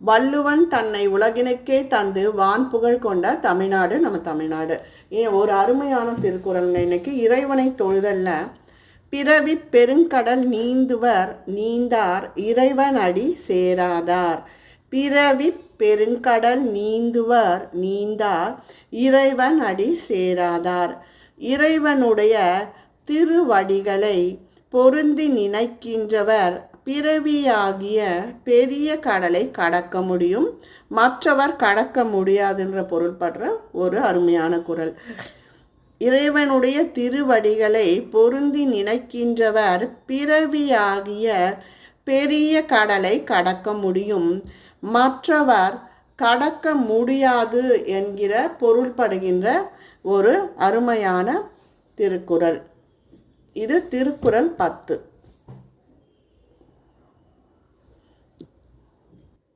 வள்ளுவன் தன்னை உலகினுக்கே தந்து வான் புகழ் கொண்ட தமிழ்நாடு நம்ம தமிழ்நாடு. ஒரு அருமையான திருக்குறளுங்க. இன்னைக்கு இறைவனை தொழுதல்ல. பிறவி பெருங்கடல் நீந்துவர் நீந்தார் இறைவன் அடி சேராதார். பிறவி பெருங்கடல் நீந்துவர் நீந்தார் இறைவன் அடி சேராதார். இறைவனுடைய திருவடிகளை பொருந்தி நினைக்கின்றவர் பிறவியாகிய பெரிய கடலை கடக்க முடியும், மற்றவர் கடக்க முடியாதுன்ற பொருள்படுற ஒரு அருமையான குறள். இறைவனுடைய திருவடிகளை பொருந்தி நினைக்கின்றவர் பிறவியாகிய பெரிய கடலை கடக்க முடியும், மற்றவர் கடக்க முடியாது என்கிற பொருள்படுகின்ற ஒரு அருமையான திருக்குறள். இது திருக்குறள் 10.